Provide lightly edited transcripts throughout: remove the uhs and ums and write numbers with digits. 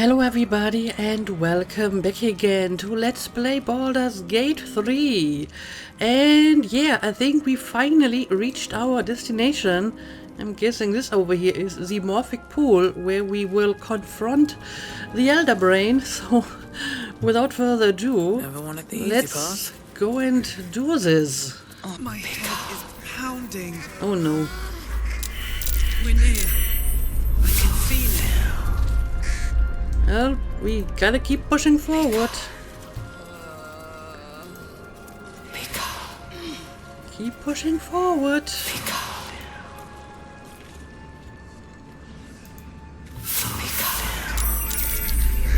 Hello everybody and welcome back again to Let's Play Baldur's Gate 3. And yeah, I think we finally reached our destination. I'm guessing this over here is the Morphic Pool where we will confront the Elder Brain. So without further ado, let's go and do this. Oh, my head is pounding. Oh no. We're near. I can feel it. Well, we gotta keep pushing forward. Keep pushing forward.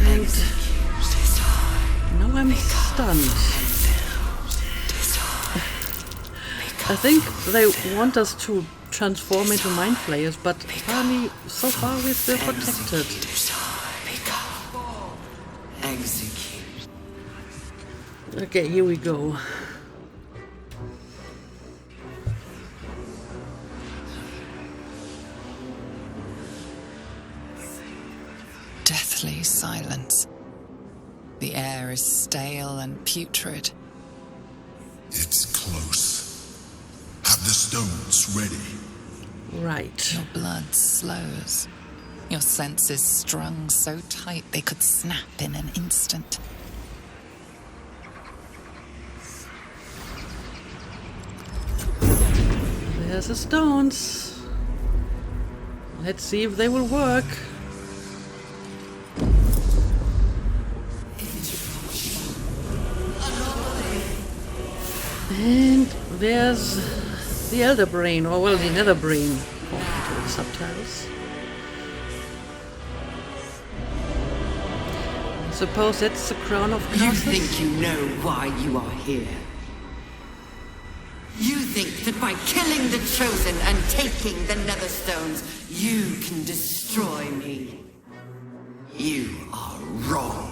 And now I'm stunned. I think they want us to transform into mind flayers, but apparently so far we're still protected. Execute. Okay, here we go. Deathly silence. The air is stale and putrid. It's close. Have the stones ready. Right. Your blood slows. Your senses strung so tight they could snap in an instant. There's the stones. Let's see if they will work. And there's the Elder Brain, or well, the Nether Brain, according to the subtitles. I suppose that's the crown of You castles. think you know why you are here. You think that by killing the Chosen and taking the Netherstones, you can destroy me. You are wrong.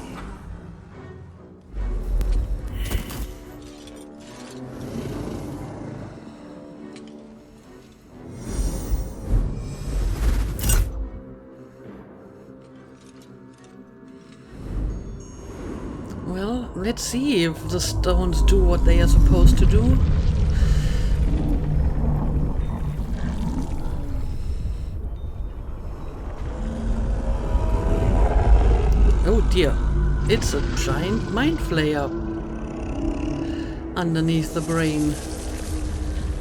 Well, let's see if the stones do what they are supposed to do. Oh dear, it's a giant mind flayer underneath the brain.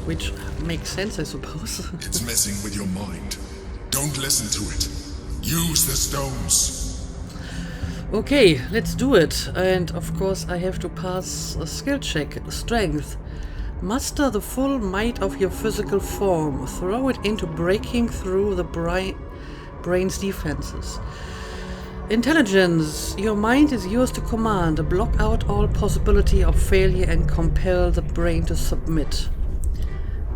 Which makes sense, I suppose. It's messing with your mind. Don't listen to it. Use the stones. Okay, let's do it. And of course I have to pass a skill check. Strength. Muster the full might of your physical form. Throw it into breaking through the brain's defenses. Intelligence. Your mind is yours to command. Block out all possibility of failure and compel the brain to submit.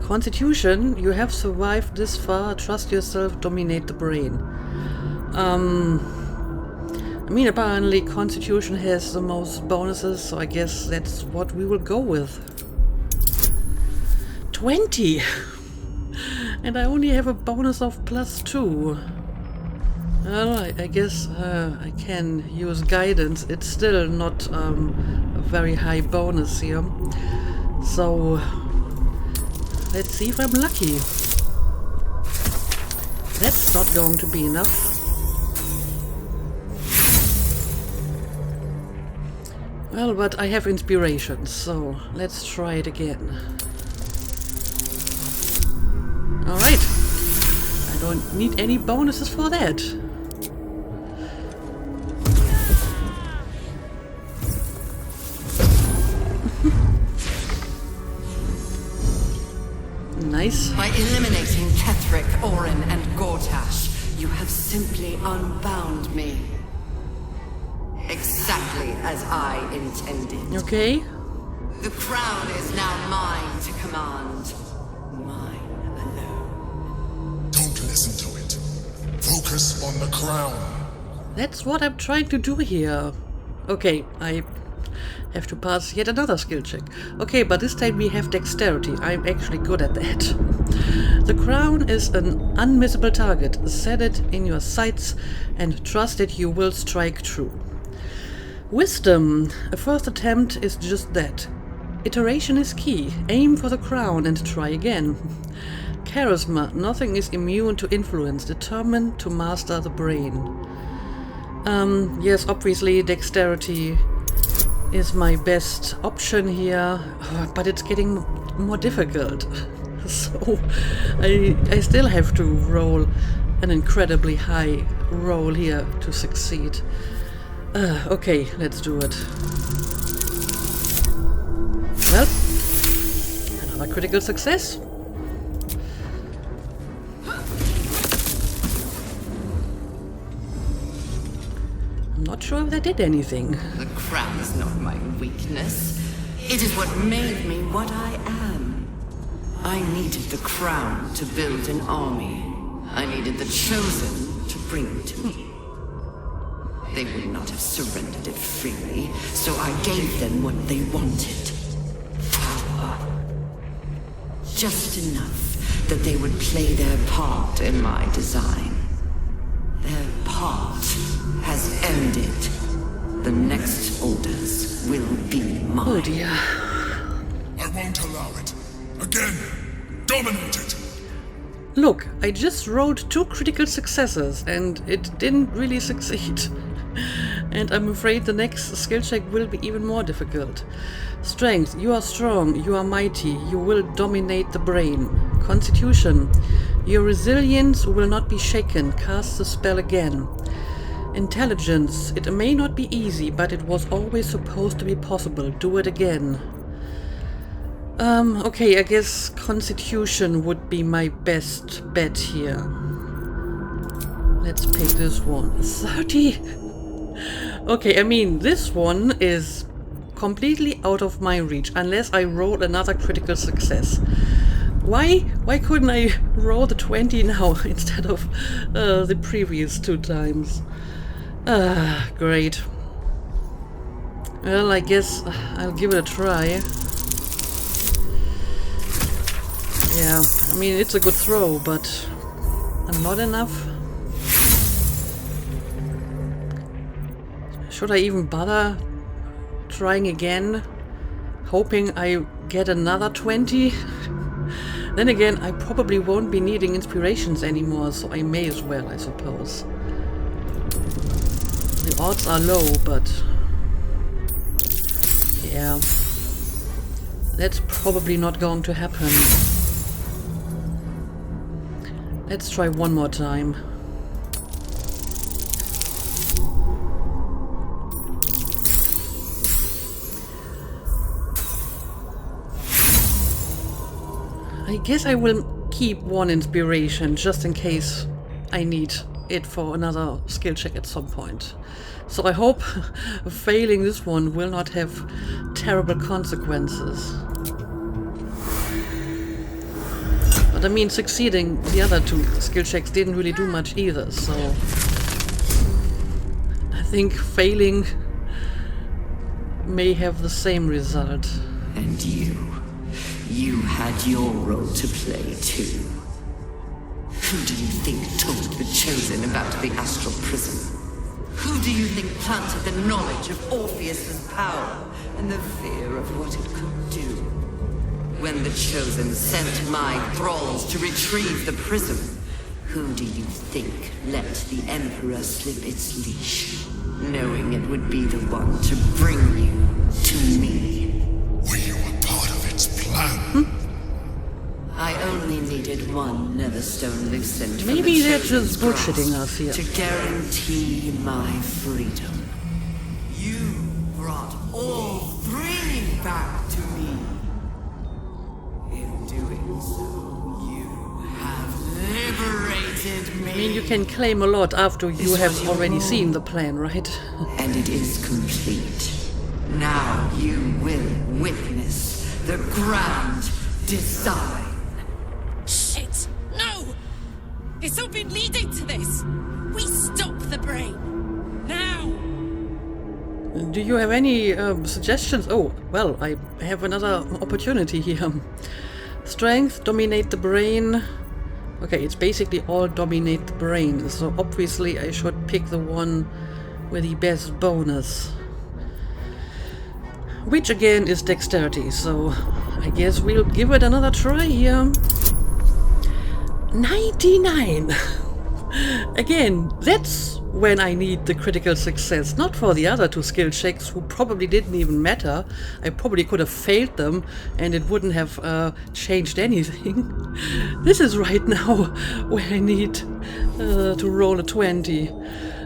Constitution. You have survived this far. Trust yourself. Dominate the brain. I mean, apparently Constitution has the most bonuses, so I guess that's what we will go with. 20! And I only have a bonus of +2. Well, I guess I can use guidance. It's still not a very high bonus here. So, let's see if I'm lucky. That's not going to be enough. Well, but I have inspiration, so let's try it again. Alright. I don't need any bonuses for that. Nice. By eliminating Ketheric, Orin, and Gortash, you have simply unbound me. Exactly as I intended. Okay. The crown is now mine to command. Mine alone. Don't listen to it. Focus on the crown. That's what I'm trying to do here. Okay, I have to pass yet another skill check. Okay, but this time we have dexterity. I'm actually good at that. The crown is an unmissable target. Set it in your sights and trust that you will strike true. Wisdom. A first attempt is just that. Iteration is key. Aim for the crown and try again. Charisma. Nothing is immune to influence. Determined to master the brain. Yes, obviously dexterity is my best option here, but it's getting more difficult. So I still have to roll an incredibly high roll here to succeed. Okay, let's do it. Well, another critical success. I'm not sure if that did anything. The crown is not my weakness. It is what made me what I am. I needed the crown to build an army. I needed the chosen to bring it to me. They would not have surrendered it freely, so I gave them what they wanted. Power. Just enough that they would play their part in my design. Their part has ended. The next orders will be mine. Oh dear. I won't allow it. Again, dominate it. Look, I just rolled 2 critical successes and it didn't really succeed. And I'm afraid the next skill check will be even more difficult. Strength, you are strong, you are mighty, you will dominate the brain. Constitution, your resilience will not be shaken, cast the spell again. Intelligence, it may not be easy, but it was always supposed to be possible, do it again. Okay, I guess Constitution would be my best bet here. Let's pick this one. 30! Okay, I mean, this one is completely out of my reach, unless I roll another critical success. Why couldn't I roll the 20 now instead of the previous 2 times? Great. Well, I guess I'll give it a try. Yeah, I mean, it's a good throw, but not enough. Should I even bother trying again? Hoping I get another 20? Then again, I probably won't be needing inspirations anymore, so I may as well, I suppose. The odds are low, but... yeah. That's probably not going to happen. Let's try one more time. I guess I will keep 1 inspiration just in case I need it for another skill check at some point. So I hope failing this one will not have terrible consequences. But I mean, succeeding the other 2 skill checks didn't really do much either, so I think failing may have the same result. And you had your role to play too. Who do you think told the Chosen about the astral prison? Who do you think planted the knowledge of Orpheus's power and the fear of what it could do? When the Chosen sent my thralls to retrieve the prism, who do you think let the Emperor slip its leash, knowing it would be the one to bring you to me? Were you a part of its plan? I only needed 1 netherstone loosened from Maybe the they're Chosen's just bullshitting grasp us here. to guarantee my freedom. You brought all 3 back to me. In doing so, you have liberated me. I mean, you can claim a lot after you have already seen the plan, right? And it is complete. Now you will witness the grand design. Shit! No! It's all been leading to this! We stop the brain! Now! Do you have any suggestions? Oh, well, I have another opportunity here. Strength, dominate the brain. Okay, it's basically all dominate the brain, so obviously I should pick the one with the best bonus. Which again is dexterity, so I guess we'll give it another try here. 99! Again, that's when I need the critical success, not for the other two skill checks who probably didn't even matter. I probably could have failed them and it wouldn't have changed anything. This is right now where I need to roll a 20.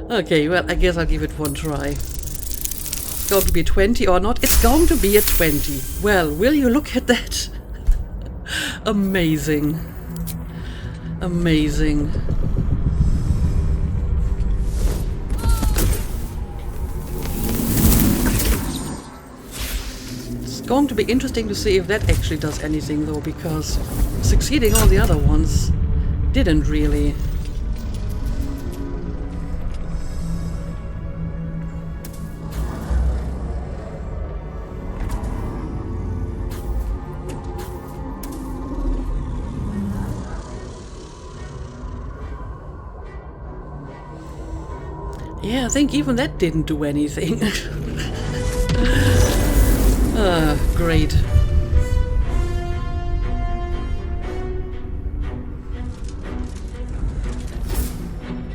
Okay, well, I guess I'll give it one try. It's going to be a 20 or not? It's going to be a 20. Well, will you look at that? Amazing. Amazing. It's going to be interesting to see if that actually does anything though, because succeeding all the other ones didn't really. Yeah, I think even that didn't do anything. Great.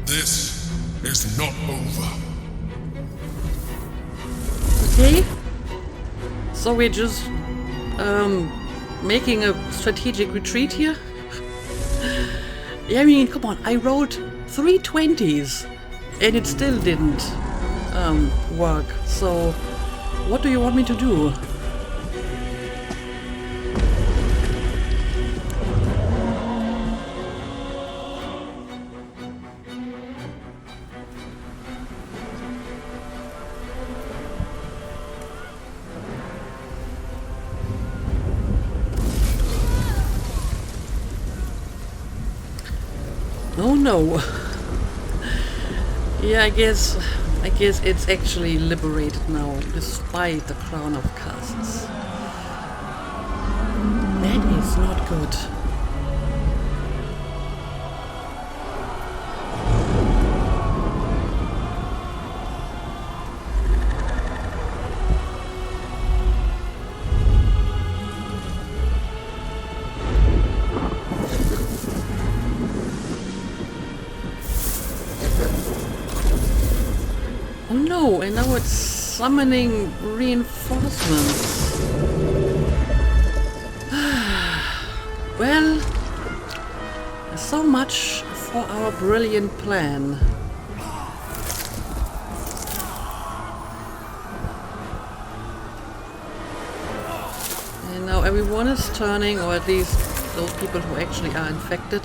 This is not over. Okay. So we're just making a strategic retreat here? Yeah, I mean, come on, I rolled 3 20s. And it still didn't work. So, what do you want me to do? Oh no. Yeah, I guess it's actually liberated now, despite the Crown of Casts. That is not good. No, and now it's summoning reinforcements. Well, so much for our brilliant plan. And now everyone is turning, or at least those people who actually are infected.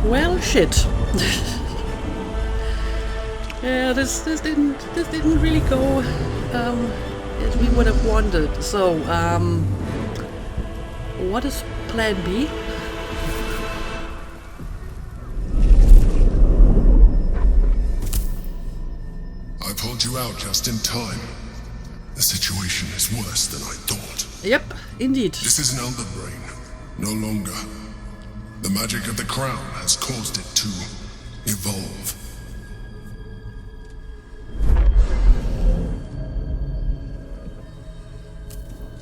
Well, shit. Yeah, this didn't really go as we would have wanted. So, what is Plan B? I pulled you out just in time. The situation is worse than I thought. Yep, indeed. This is an elder brain, no longer. The magic of the crown has caused it to evolve.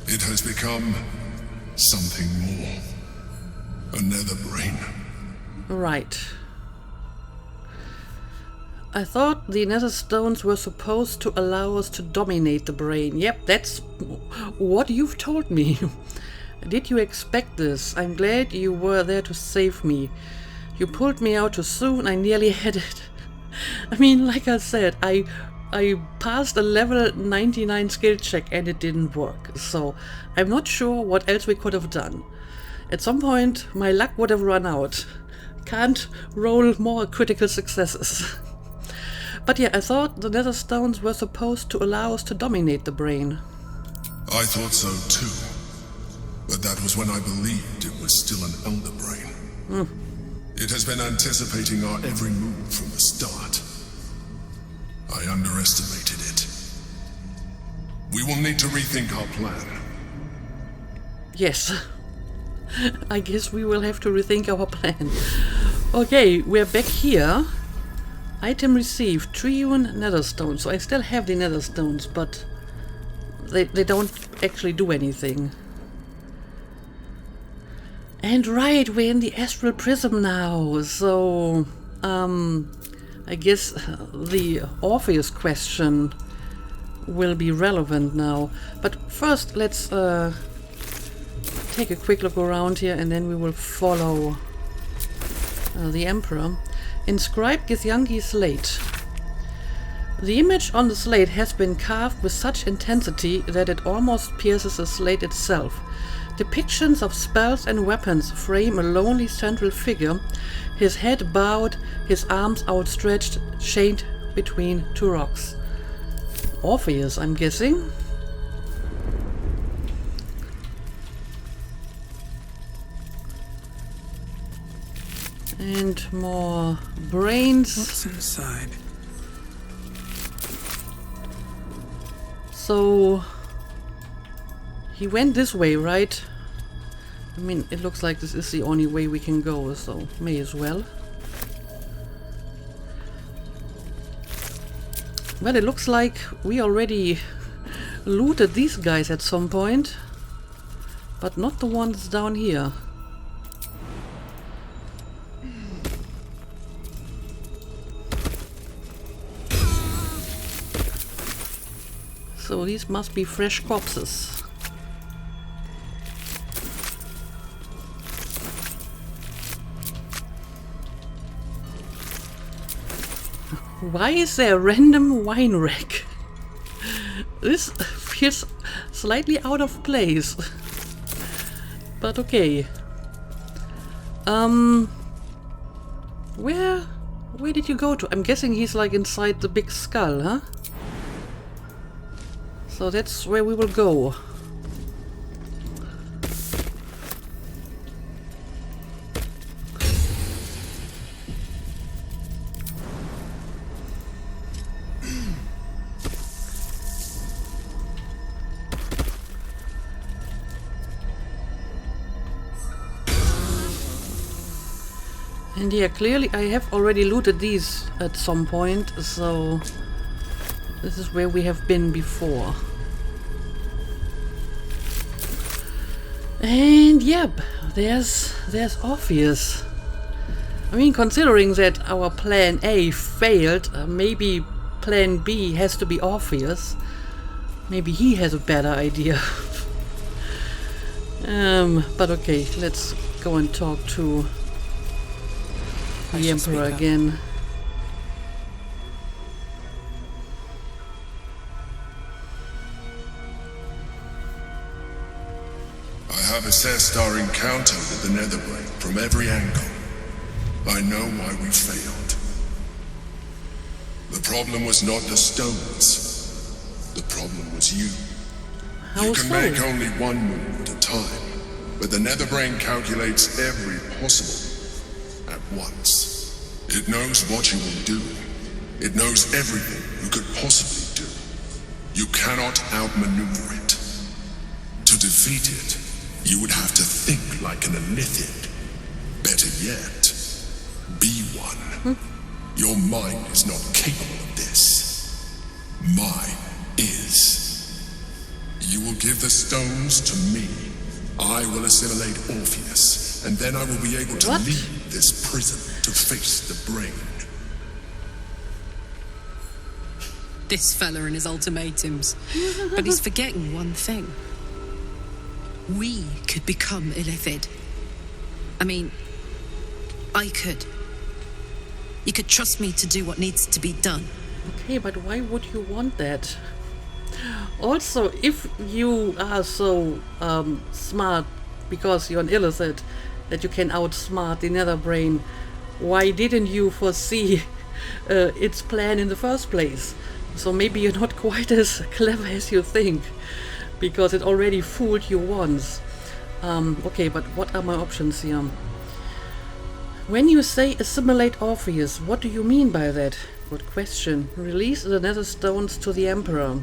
It has become something more. A nether brain. Right. I thought the nether stones were supposed to allow us to dominate the brain. Yep, that's what you've told me. Did you expect this? I'm glad you were there to save me. You pulled me out too soon, I nearly had it. I mean, like I said, I I passed a level 99 skill check and it didn't work. So I'm not sure what else we could have done. At some point my luck would have run out. Can't roll more critical successes. But yeah, I thought the nether stones were supposed to allow us to dominate the brain. I thought so too. But that was when I believed it was still an elder brain. It has been anticipating our every move from the start. I underestimated it. We will need to rethink our plan. Yes. I guess we will have to rethink our plan. Okay, we're back here. Item received, Triune Netherstone. So I still have the Netherstones, but they don't actually do anything. And right, we're in the Astral Prism now. So, I guess the Orpheus question will be relevant now. But first, let's take a quick look around here and then we will follow the Emperor. Inscribe Githyanki slate. The image on the slate has been carved with such intensity that it almost pierces the slate itself. Depictions of spells and weapons frame a lonely central figure, his head bowed, his arms outstretched, chained between two rocks. Orpheus, I'm guessing. And more brains. What's inside? So he went this way, right? I mean, it looks like this is the only way we can go, so may as well. Well, it looks like we already looted these guys at some point, but not the ones down here. So these must be fresh corpses. Why is there a random wine rack? This feels slightly out of place. But okay. Where did you go to? I'm guessing he's like inside the big skull, huh? So that's where we will go. And yeah, clearly I have already looted these at some point, so this is where we have been before. And yep, there's Orpheus. I mean, considering that our plan A failed, maybe plan B has to be Orpheus. Maybe he has a better idea. But okay, let's go and talk to the Emperor again. I have assessed our encounter with the Netherbrain from every angle. I know why we failed. The problem was not the stones. The problem was you. How You can so? make only one move at a time, but the Netherbrain calculates every possible at once. It knows what you will do. It knows everything you could possibly do. You cannot outmaneuver it. To defeat it, you would have to think like an Elithid. Better yet, be one. Your mind is not capable of this. Mine is. You will give the stones to me. I will assimilate Orpheus, and then I will be able to What? leave this prison to face the brain. This fella and his ultimatums. But he's forgetting one thing. We could become Illithid. I mean, I could. You could trust me to do what needs to be done. Okay, but why would you want that? Also, if you are so smart because you're an illicit that you can outsmart the nether brain, why didn't you foresee its plan in the first place? So maybe you're not quite as clever as you think, because it already fooled you once. Okay, but what are my options here? When you say assimilate Orpheus, what do you mean by that? Good question. Release the nether stones to the Emperor.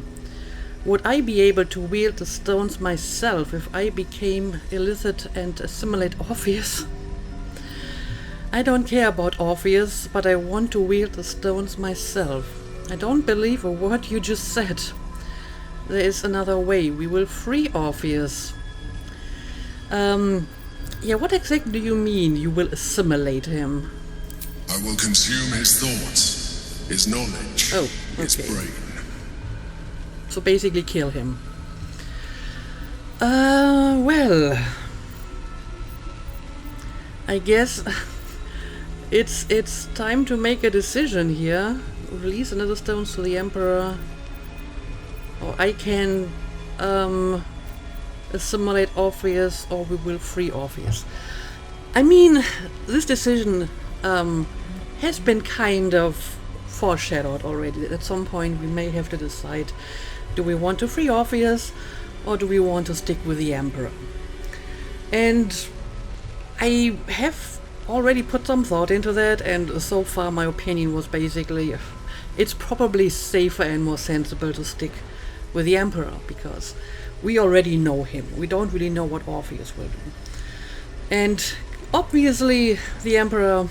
Would I be able to wield the stones myself if I became illicit and assimilate Orpheus? I don't care about Orpheus, but I want to wield the stones myself. I don't believe a word you just said. There is another way. We will free Orpheus. Yeah, what exactly do you mean you will assimilate him? I will consume his thoughts, his knowledge, his brain. So basically kill him. Well, I guess it's time to make a decision here. Release another stones to the Emperor. Or I can assimilate Orpheus, or we will free Orpheus. I mean, this decision has been kind of foreshadowed already. At some point we may have to decide, do we want to free Orpheus or do we want to stick with the Emperor? And I have already put some thought into that, and so far my opinion was basically it's probably safer and more sensible to stick with the Emperor, because we already know him. We don't really know what Orpheus will do. And obviously the Emperor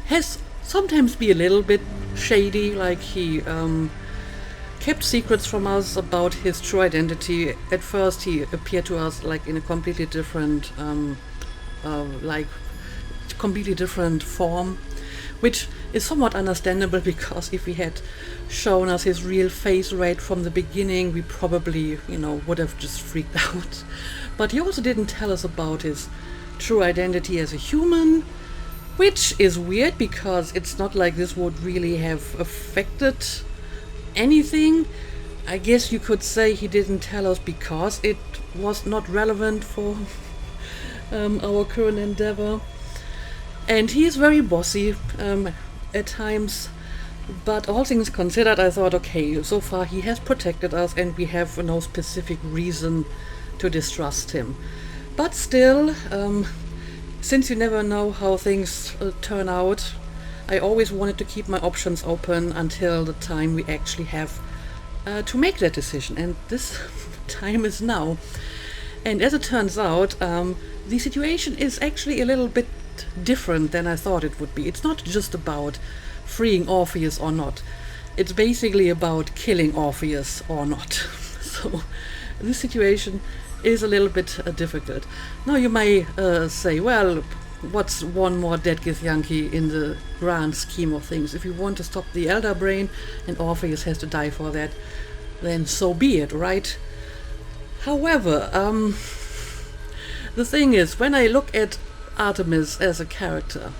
has sometimes be a little bit shady, like he kept secrets from us about his true identity. At first he appeared to us like in a completely different form, which is somewhat understandable, because if he had shown us his real face right from the beginning, we probably, would have just freaked out. But he also didn't tell us about his true identity as a human, which is weird, because it's not like this would really have affected anything. I guess you could say he didn't tell us because it was not relevant for our current endeavor. And he is very bossy at times, but all things considered, I thought, okay, so far he has protected us and we have no specific reason to distrust him. But still, since you never know how things turn out, I always wanted to keep my options open until the time we actually have to make that decision, and this time is now. And as it turns out, the situation is actually a little bit different than I thought it would be. It's not just about freeing Orpheus or not. It's basically about killing Orpheus or not. So this situation is a little bit difficult. Now you may say, well, what's one more dead Githyanki in the grand scheme of things? If you want to stop the Elder Brain and Orpheus has to die for that, then so be it, right? However, the thing is, when I look at Artemis as a character,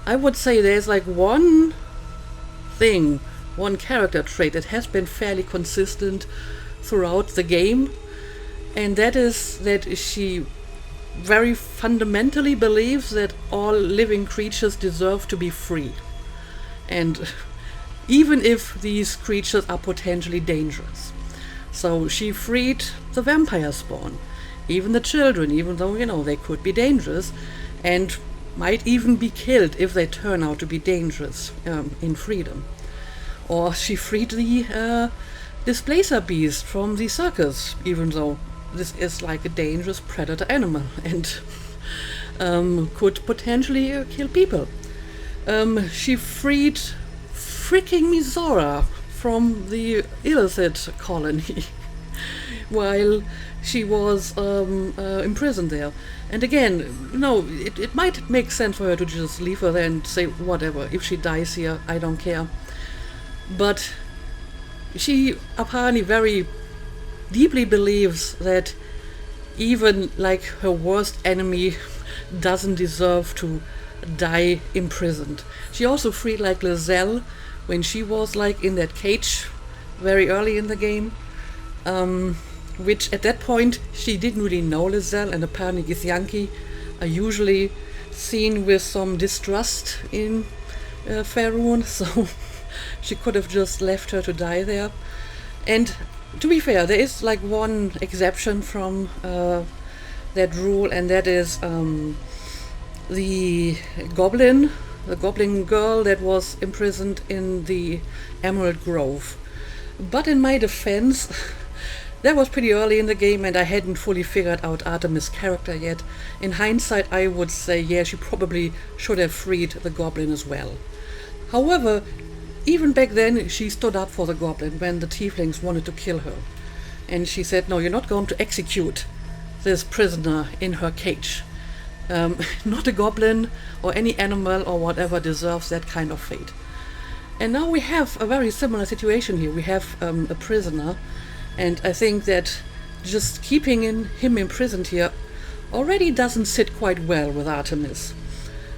I would say there's like one character trait that has been fairly consistent throughout the game, and that is that she very fundamentally believes that all living creatures deserve to be free, and even if these creatures are potentially dangerous. So she freed the vampire spawn, even the children, even though, they could be dangerous and might even be killed if they turn out to be dangerous in freedom. Or she freed the displacer beast from the circus, even though this is like a dangerous predator animal and could potentially kill people. She freed freaking Mizora from the illicit colony while she was imprisoned there. And again, it might make sense for her to just leave her there and say, whatever, if she dies here, I don't care. But she apparently very deeply believes that even like her worst enemy doesn't deserve to die imprisoned. She also freed like Lizelle, when she was like in that cage very early in the game, which at that point she didn't really know Lizelle, and apparently Githyanki are usually seen with some distrust in Faerun, so she could have just left her to die there. And to be fair, there is like one exception from that rule, and that is the goblin girl that was imprisoned in the Emerald Grove. But in my defense, that was pretty early in the game and I hadn't fully figured out Artemis' character yet. In hindsight, I would say, yeah, she probably should have freed the goblin as well. However, even back then, she stood up for the goblin when the tieflings wanted to kill her. And she said, no, you're not going to execute this prisoner in her cage. Not a goblin or any animal or whatever deserves that kind of fate. And now we have a very similar situation here. We have a prisoner, and I think that just keeping him imprisoned here already doesn't sit quite well with Artemis.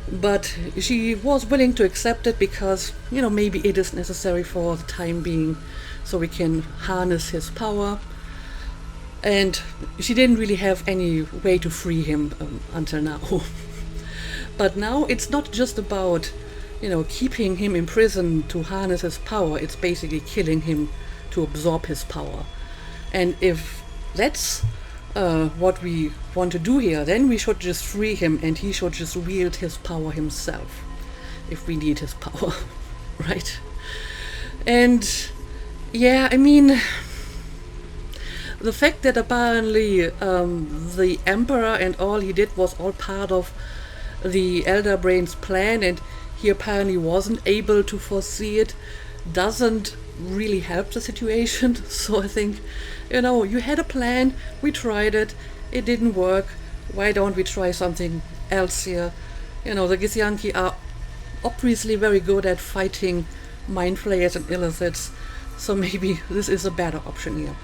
But she was willing to accept it because, you know, maybe it is necessary for the time being so we can harness his power. And she didn't really have any way to free him until now. But now it's not just about, you know, keeping him in prison to harness his power. It's basically killing him to absorb his power. And if that's what we want to do here, then we should just free him and he should just wield his power himself, if we need his power, right? And yeah, I mean, the fact that apparently the Emperor and all he did was all part of the Elder Brain's plan, and he apparently wasn't able to foresee it, doesn't really help the situation. So I think, you know, you had a plan, we tried it, it didn't work, why don't we try something else here? You know, the Githyanki are obviously very good at fighting mind flayers and illicits, so maybe this is a better option here.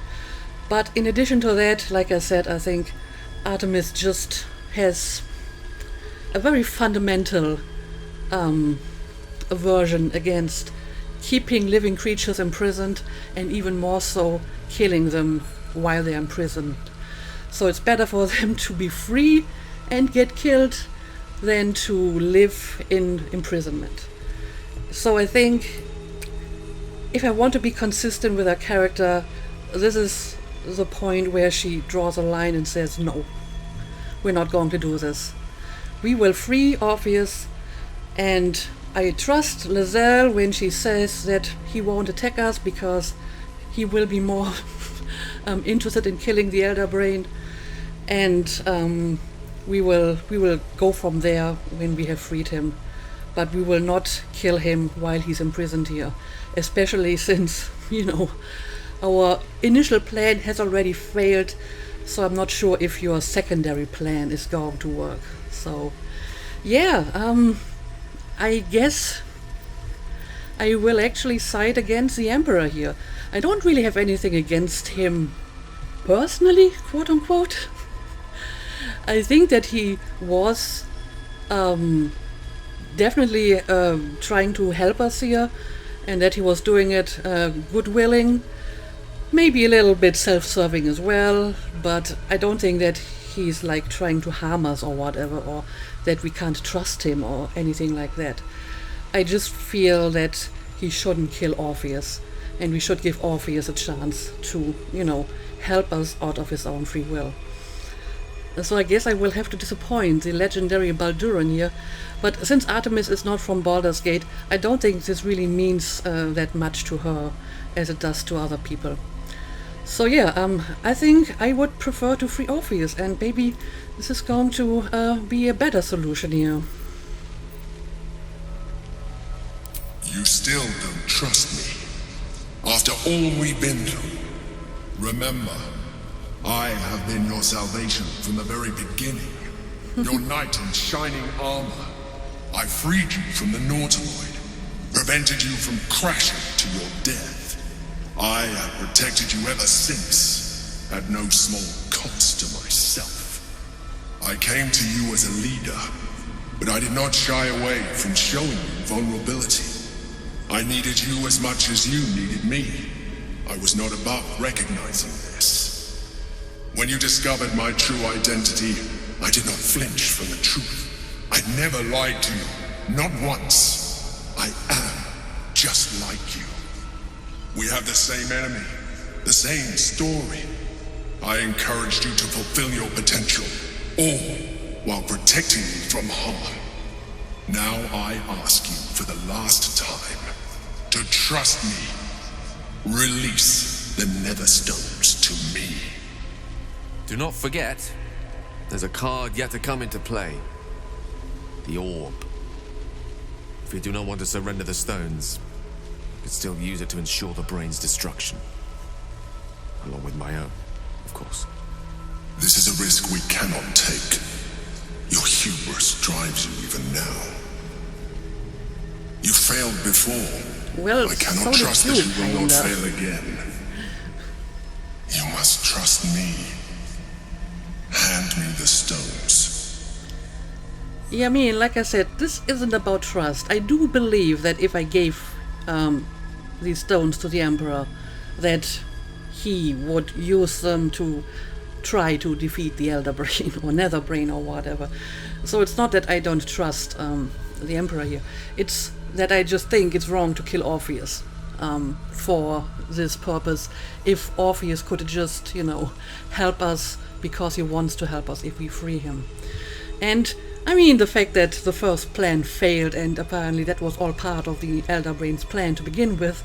But in addition to that, like I said, I think Artemis just has a very fundamental aversion against keeping living creatures imprisoned, and even more so killing them while they're imprisoned. So it's better for them to be free and get killed than to live in imprisonment. So I think if I want to be consistent with her character, this is the point where she draws a line and says, no, we're not going to do this. We will free Orpheus, and I trust Lizelle when she says that he won't attack us because he will be more interested in killing the Elder Brain, and we will go from there when we have freed him. But we will not kill him while he's imprisoned here, especially since, you know, our initial plan has already failed, so I'm not sure if your secondary plan is going to work. So yeah, I guess I will actually side against the Emperor here. I don't really have anything against him personally, quote unquote. I think that he was definitely trying to help us here, and that he was doing it good-willing, maybe a little bit self-serving as well, but I don't think that he's like trying to harm us or whatever, or that we can't trust him or anything like that. I just feel that he shouldn't kill Orpheus, and we should give Orpheus a chance to, you know, help us out of his own free will. So I guess I will have to disappoint the legendary Baldur here, but since Artemis is not from Baldur's Gate, I don't think this really means that much to her as it does to other people. So yeah, I think I would prefer to free Orpheus, and maybe this is going to be a better solution here. You still don't trust me. After all we've been through. Remember, I have been your salvation from the very beginning. Your knight in shining armor. I freed you from the Nautiloid. Prevented you from crashing to your death. I have protected you ever since, at no small cost to myself. I came to you as a leader, but I did not shy away from showing you vulnerability. I needed you as much as you needed me. I was not above recognizing this. When you discovered my true identity, I did not flinch from the truth. I never lied to you, not once. I am just like you. We have the same enemy, the same story. I encouraged you to fulfill your potential, all while protecting you from harm. Now I ask you for the last time to trust me. Release the nether stones to me. Do not forget, there's a card yet to come into play. The orb. If you do not want to surrender the stones, you could still use it to ensure the brain's destruction. Along with my own, of course. This is a risk we cannot take. Your hubris drives you even now. You failed before. Well, I cannot so did trust you, that you will not kinda. fail again. You must trust me. Hand me the stones. Yeah, I mean, like I said, this isn't about trust. I do believe that if I gave these stones to the Emperor, that he would use them to try to defeat the Elder Brain or Nether Brain or whatever. So it's not that I don't trust the Emperor here. It's that I just think it's wrong to kill Orpheus for this purpose. If Orpheus could just, help us because he wants to help us if we free him. And I mean, the fact that the first plan failed and apparently that was all part of the Elder Brain's plan to begin with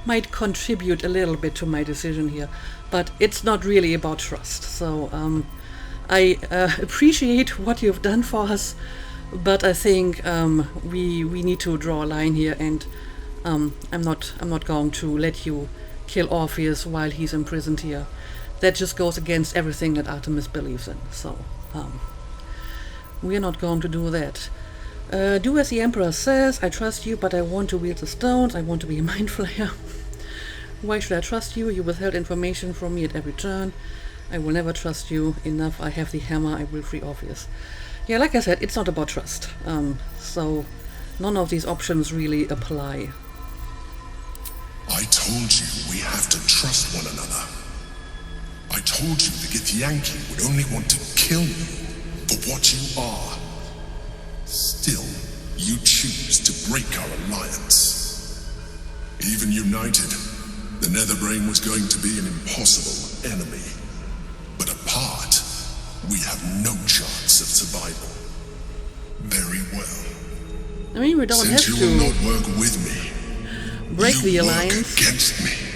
might contribute a little bit to my decision here. But it's not really about trust. So I appreciate what you've done for us, but I think we need to draw a line here, and I'm not going to let you kill Orpheus while he's imprisoned here. That just goes against everything that Artemis believes in. So we're not going to do that. Do as the Emperor says. I trust you, but I want to wield the stones. I want to be a mind flayer. Why should I trust you? You withheld information from me at every turn. I will never trust you. Enough. I have the hammer. I will free Orpheus. Yeah, like I said, it's not about trust. So none of these options really apply. I told you we have to trust one another. I told you the Githyanki would only want to kill you for what you are. Still, you choose to break our alliance. Even united, the Netherbrain was going to be an impossible enemy. But apart, we have no chance of survival. Very well. I mean, we don't Since have you will to not work with me, break you the work alliance. against me.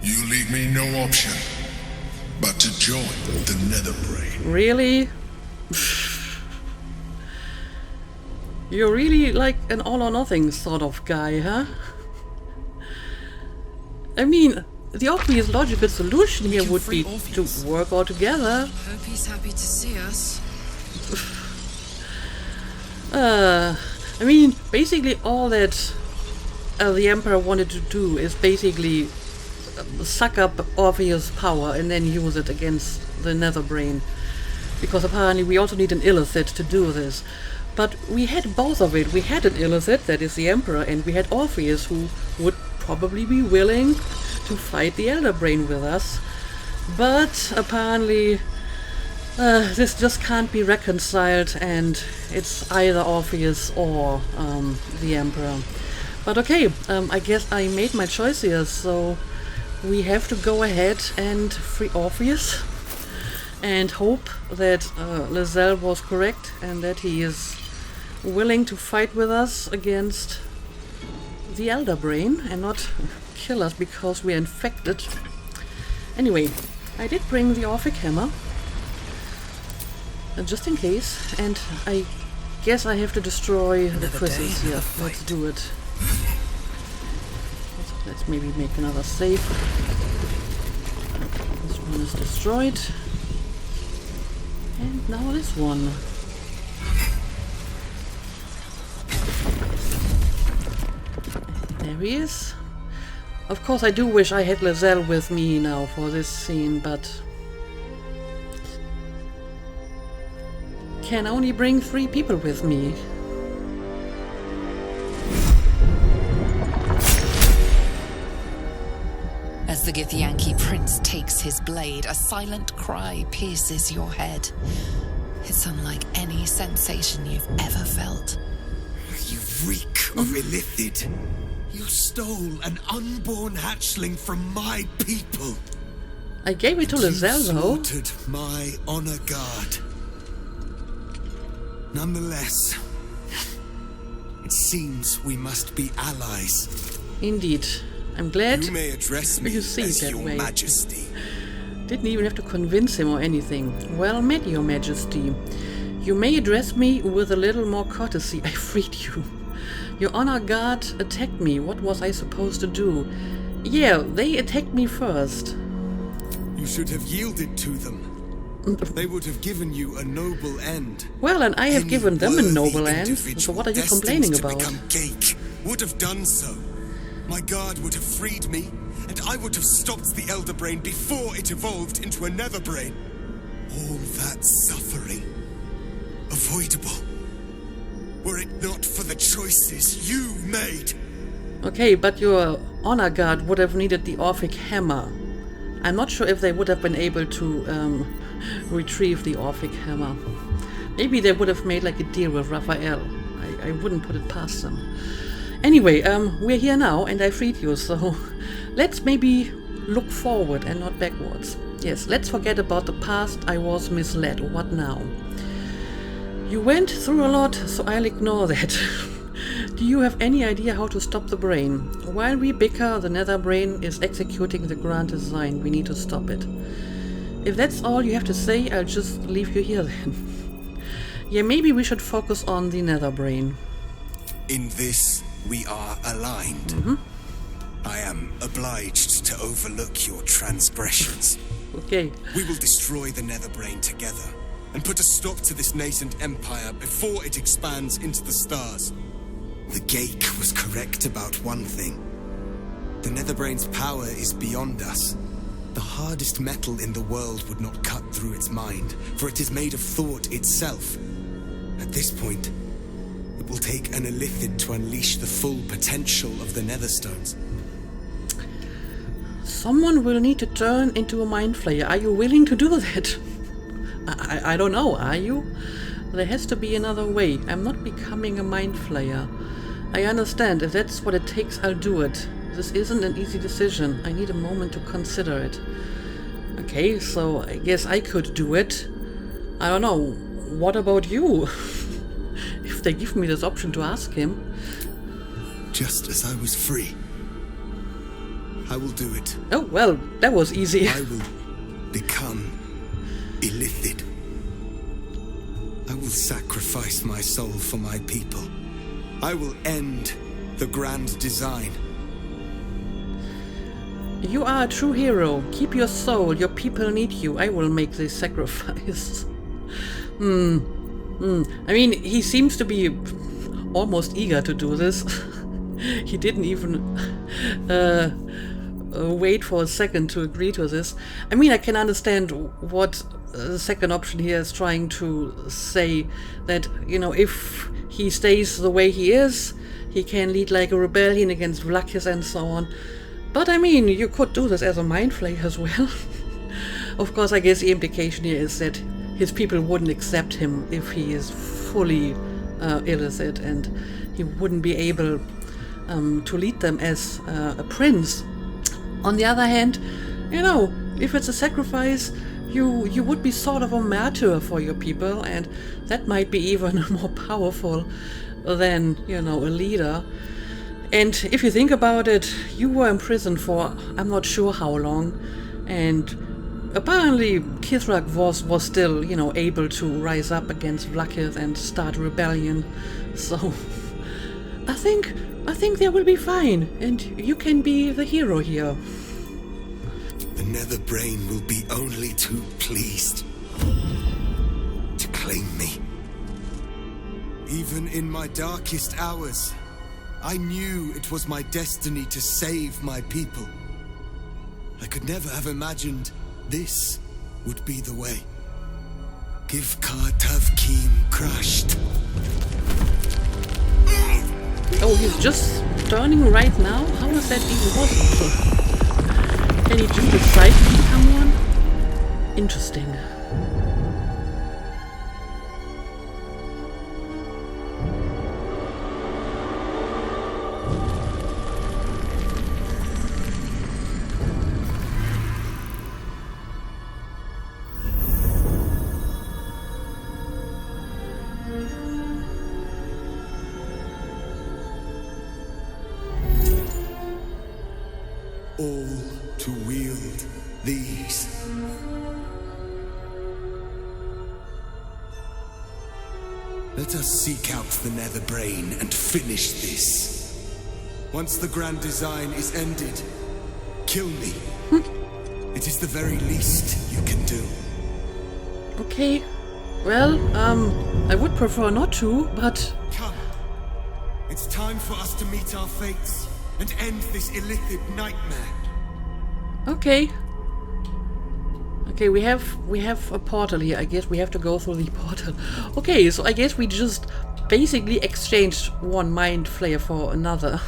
You leave me no option but to join the Netherbrain. Really? You're really like an all-or-nothing sort of guy, huh? I mean, the obvious logical solution here would be to work all together. Hope he's happy to see us. I mean, basically all that the Emperor wanted to do is basically suck up Orpheus' power and then use it against the Netherbrain. Because apparently we also need an illicit to do this. But we had both of it. We had an illicit, that is the Emperor, and we had Orpheus, who would probably be willing to fight the Elder Brain with us. But apparently this just can't be reconciled, and it's either Orpheus or the Emperor. But okay, I guess I made my choice here, so we have to go ahead and free Orpheus and hope that Lizelle was correct and that he is willing to fight with us against the Elder Brain and not kill us because we're infected. Anyway, I did bring the Orphic Hammer, just in case, and I guess I have to destroy the prisons here. Let's do it. Let's maybe make another save. This one is destroyed. And now this one. There he is. Of course I do wish I had Lizelle with me now for this scene, but can only bring 3 people with me. As the Githyanki prince takes his blade, a silent cry pierces your head. It's unlike any sensation you've ever felt. You reek of illithid. You stole an unborn hatchling from my people. I gave it to Lizelle, though. You slaughtered my honor guard. Nonetheless, it seems we must be allies. Indeed. I'm glad you may address me you see as it that your way. majesty. Didn't even have to convince him or anything. Well met, your majesty. You may address me with a little more courtesy. I freed you. Your honor guard attacked me. What was I supposed to do? Yeah, they attacked me first. You should have yielded to them. They would have given you a noble end. Well, and I have Any given them a worthy noble end, individual so what are you destined complaining to about? become Gake would have done so. My guard would have freed me, and I would have stopped the Elder Brain before it evolved into a Nether Brain. All that suffering, avoidable, were it not for the choices you made. Okay, but your honor guard would have needed the Orphic hammer. I'm not sure if they would have been able to retrieve the Orphic hammer. Maybe they would have made like a deal with Raphael. I wouldn't put it past them. Anyway, we're here now and I freed you, so let's maybe look forward and not backwards. Yes, let's forget about the past. I was misled. What now? You went through a lot, so I'll ignore that. Do you have any idea how to stop the brain? While we bicker, the nether brain is executing the grand design. We need to stop it. If that's all you have to say, I'll just leave you here then. Yeah, maybe we should focus on the nether brain. In this, we are aligned. Mm-hmm. I am obliged to overlook your transgressions. Okay. We will destroy the nether brain together and put a stop to this nascent empire before it expands into the stars. The Gake was correct about one thing. The Netherbrain's power is beyond us. The hardest metal in the world would not cut through its mind, for it is made of thought itself. At this point, it will take an illithid to unleash the full potential of the Netherstones. Someone will need to turn into a mind flayer. Are you willing to do that? I don't know, are you? There has to be another way. I'm not becoming a mind flayer. I understand. If that's what it takes, I'll do it. This isn't an easy decision. I need a moment to consider it. Okay, so I guess I could do it. I don't know. What about you? If they give me this option to ask him. Just as I was free, I will do it. Oh, well, that was easy. I will become illithid. I will sacrifice my soul for my people. I will end the grand design. You are a true hero. Keep your soul. Your people need you. I will make this sacrifice. I mean, he seems to be almost eager to do this. He didn't even wait for a second to agree to this. I mean, I can understand what the second option here is trying to say, that, you know, if he stays the way he is, he can lead like a rebellion against Vlakis and so on. But I mean, you could do this as a mind flayer as well. Of course, I guess the implication here is that his people wouldn't accept him if he is fully illicit, and he wouldn't be able to lead them as a prince. On the other hand, you know, if it's a sacrifice, you would be sort of a martyr for your people, and that might be even more powerful than, you know, a leader. And if you think about it, you were in prison for I'm not sure how long, and apparently Kithrak was still, you know, able to rise up against Vlakith and start a rebellion. So I think they will be fine, and you can be the hero here. The nether brain will be only too pleased to claim me. Even in my darkest hours, I knew it was my destiny to save my people. I could never have imagined this would be the way. Give Tavkim crushed. Oh, he's just turning right now? How is that even possible? Can he just decide to become one? Interesting. All to wield these. Let us seek out the nether brain and finish this. Once the grand design is ended, kill me. It is the very least you can do. Okay. Well, I would prefer not to, but... Come. It's time for us to meet our fates and end this illithid nightmare. Okay. Okay, we have a portal here. I guess we have to go through the portal. Okay, so I guess we just basically exchanged one mind flayer for another.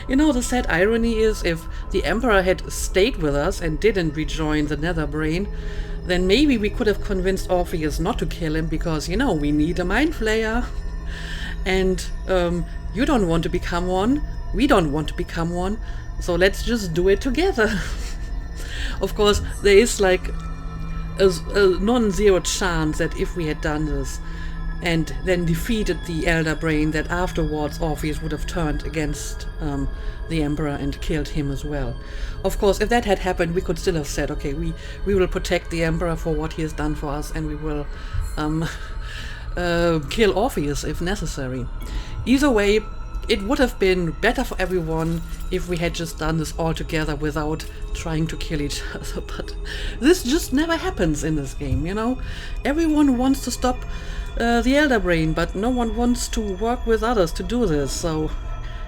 You know, the sad irony is if the Emperor had stayed with us and didn't rejoin the nether brain, then maybe we could have convinced Orpheus not to kill him because, you know, we need a mind flayer. And you don't want to become one, we don't want to become one, so let's just do it together. Of course, there is like a non-zero chance that if we had done this and then defeated the Elder Brain, that afterwards Orpheus would have turned against the Emperor and killed him as well. Of course, if that had happened, we could still have said, okay, we will protect the Emperor for what he has done for us, and we will kill Orpheus if necessary. Either way, it would have been better for everyone if we had just done this all together without trying to kill each other, but this just never happens in this game, you know? Everyone wants to stop the Elder Brain, but no one wants to work with others to do this, so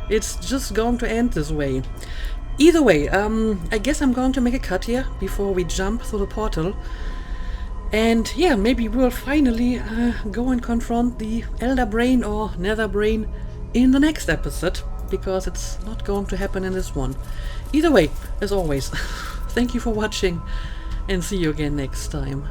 it's just going to end this way. Either way, I guess I'm going to make a cut here before we jump through the portal. And yeah, maybe we'll finally go and confront the Elder Brain or Nether Brain in the next episode, because it's not going to happen in this one. Either way, as always, thank you for watching, and see you again next time.